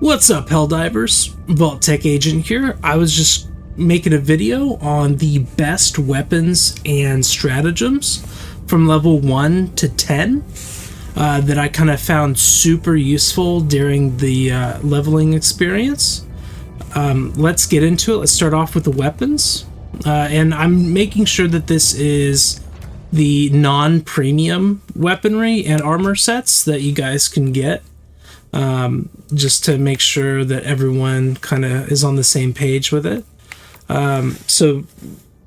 What's up, Helldivers? Vault Tech Agent here. I was just making a video on the best weapons and stratagems from level 1 to 10 that I kind of found super useful during the leveling experience. Let's get into it. Let's start off with the weapons. And I'm making sure that this is the non-premium weaponry and armor sets that you guys can get. Just to make sure that everyone kind of is on the same page with it. So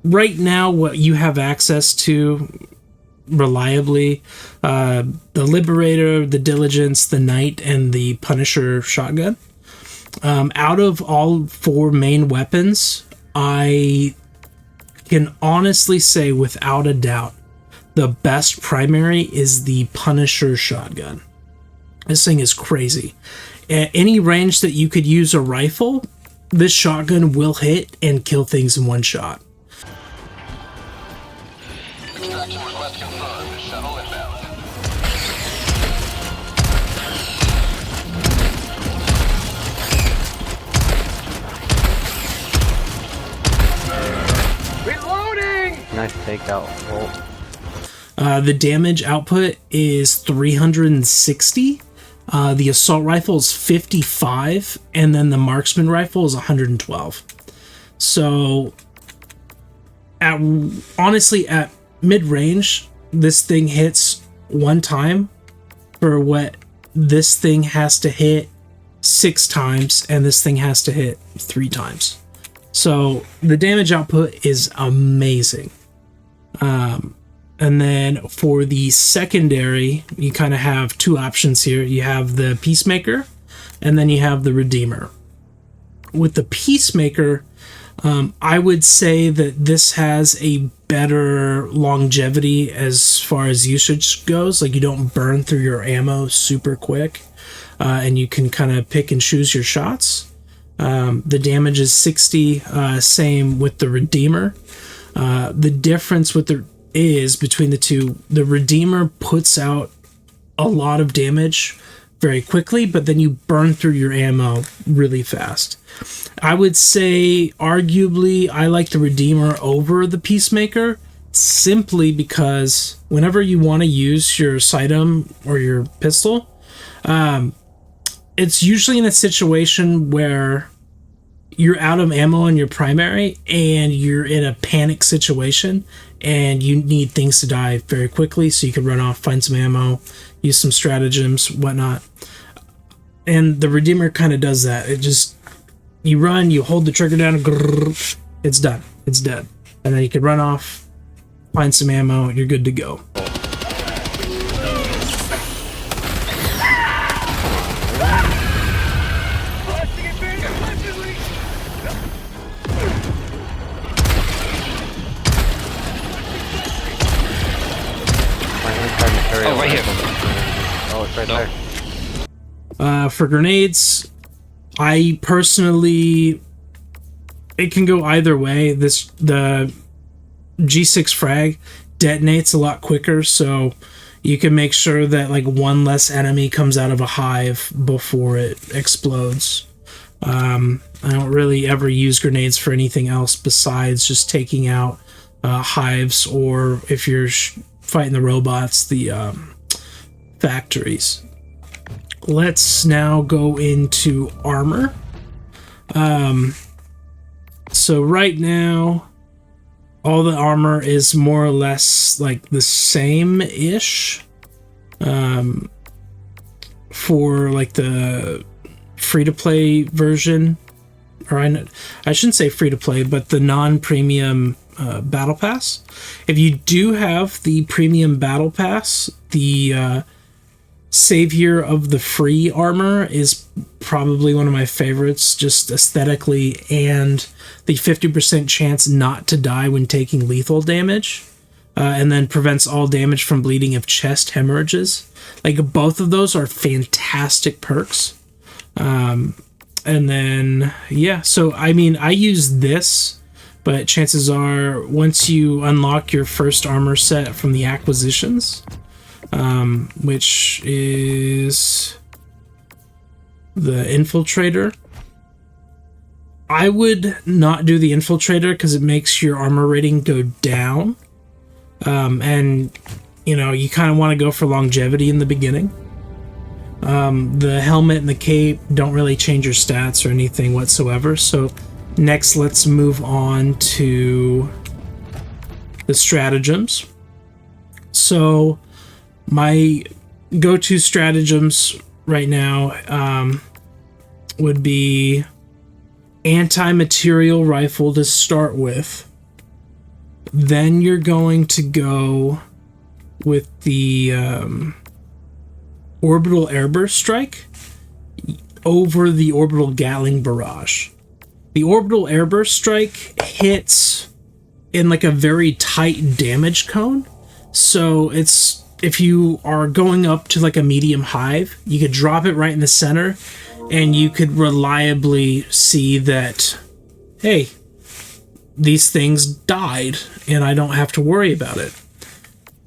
right now what you have access to reliably, the Liberator, the Diligence, the Knight, and the Punisher shotgun. Out of all four main weapons, I can honestly say without a doubt, the best primary is the Punisher shotgun. This thing is crazy. At any range that you could use a rifle, this shotgun will hit and kill things in one shot. Extraction request confirmed. Shuttle inbound. Reloading! Nice takeout bolt. The damage output is 360. The assault rifle is 55, and then the marksman rifle is 112. So, honestly, at mid-range, this thing hits one time for what this thing has to hit 6 times, and this thing has to hit 3 times. So, the damage output is amazing. And then for the secondary, you kind of have two options here. You have the Peacemaker, and then you have the Redeemer. With the Peacemaker, I would say that this has a better longevity as far as usage goes. Like, you don't burn through your ammo super quick, and you can kind of pick and choose your shots. The damage is 60, same with the Redeemer. The difference with between the two, the Redeemer puts out a lot of damage very quickly, but then you burn through your ammo really fast. I would say arguably I like the Redeemer over the Peacemaker simply because whenever you want to use your sidearm or your pistol, it's usually in a situation where you're out of ammo on your primary and you're in a panic situation and you need things to die very quickly so you can run off, find some ammo, use some stratagems, whatnot. And the Redeemer kind of does that. It just, you run, you hold the trigger down, it's done, it's dead. And then you can run off, find some ammo, you're good to go. Oh, right here. Oh, it's right there. For grenades, I personally, it can go either way. The G6 frag detonates a lot quicker, so you can make sure that like one less enemy comes out of a hive before it explodes. I don't really ever use grenades for anything else besides just taking out hives, or if you're fighting the robots, the factories. Let's now go into armor. So right now, all the armor is more or less like the same-ish. For like the free-to-play version, or I shouldn't say free-to-play, but the non-premium battle pass. If you do have the premium battle pass, the savior of the free armor is probably one of my favorites, just aesthetically, and the 50% chance not to die when taking lethal damage, and then prevents all damage from bleeding if chest hemorrhages. Like, both of those are fantastic perks. And then yeah, so I mean, I use this, but chances are once you unlock your first armor set from the acquisitions, which is the infiltrator. I would not do the infiltrator because it makes your armor rating go down. And, you know, you kind of want to go for longevity in the beginning. The helmet and the cape don't really change your stats or anything whatsoever. So next, let's move on to the stratagems. So my go-to stratagems right now would be anti-material rifle to start with. Then you're going to go with the orbital airburst strike over the orbital Gatling barrage. The orbital airburst strike hits in like a very tight damage cone. So it's, if you are going up to like a medium hive, you could drop it right in the center and you could reliably see that, hey, these things died and I don't have to worry about it.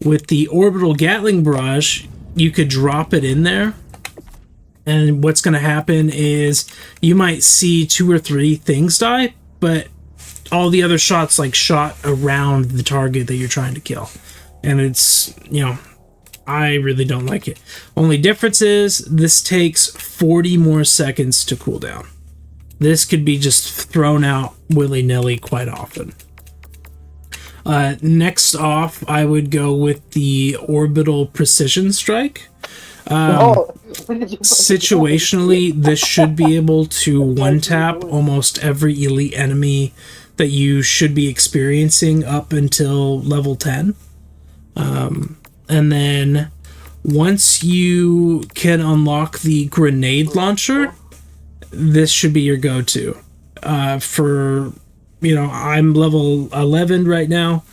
With the orbital Gatling barrage, you could drop it in there, and what's going to happen is you might see 2 or 3 things die, but all the other shots like shot around the target that you're trying to kill. And it's, you know, I really don't like it. Only difference is this takes 40 more seconds to cool down. This could be just thrown out willy-nilly quite often. Next off, I would go with the orbital precision strike. Situationally, this should be able to one-tap almost every elite enemy that you should be experiencing up until level 10. And then once you can unlock the grenade launcher, this should be your go-to. For, you know, I'm level 11 right now,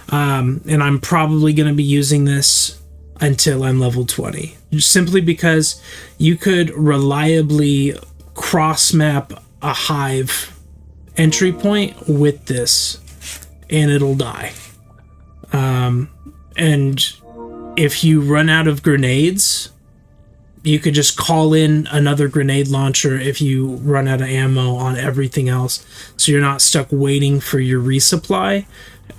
and I'm probably going to be using this until I'm level 20. Simply because you could reliably cross-map a hive entry point with this, and it'll die. And if you run out of grenades, you could just call in another grenade launcher if you run out of ammo on everything else. So you're not stuck waiting for your resupply,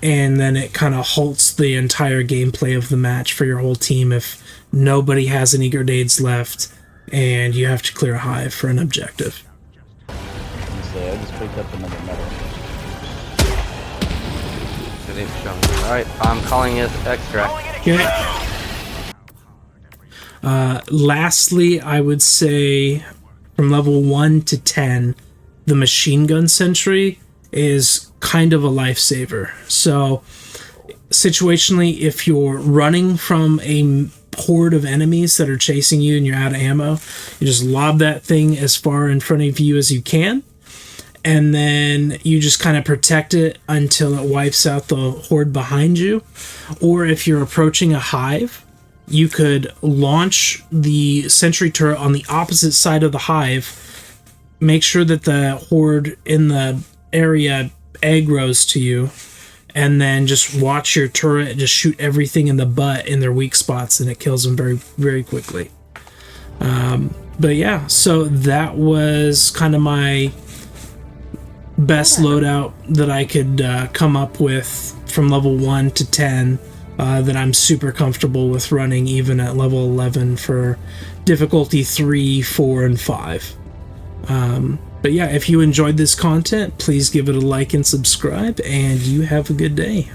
and then it kind of halts the entire gameplay of the match for your whole team if nobody has any grenades left and you have to clear a hive for an objective. I just picked up another medal. Alright, I'm calling it extract. Okay. Lastly, I would say from level 1 to 10, the machine gun sentry is kind of a lifesaver. So, situationally, if you're running from a horde of enemies that are chasing you and you're out of ammo, you just lob that thing as far in front of you as you can, and then you just kind of protect it until it wipes out the horde behind you. Or if you're approaching a hive, you could launch the sentry turret on the opposite side of the hive, make sure that the horde in the area aggroes to you, and then just watch your turret just shoot everything in the butt in their weak spots, and it kills them very, very quickly. But yeah, so that was kind of my best loadout that I could come up with from level 1 to 10 that I'm super comfortable with running even at level 11 for difficulty 3, 4, and 5. But yeah, if you enjoyed this content, please give it a like and subscribe, and you have a good day.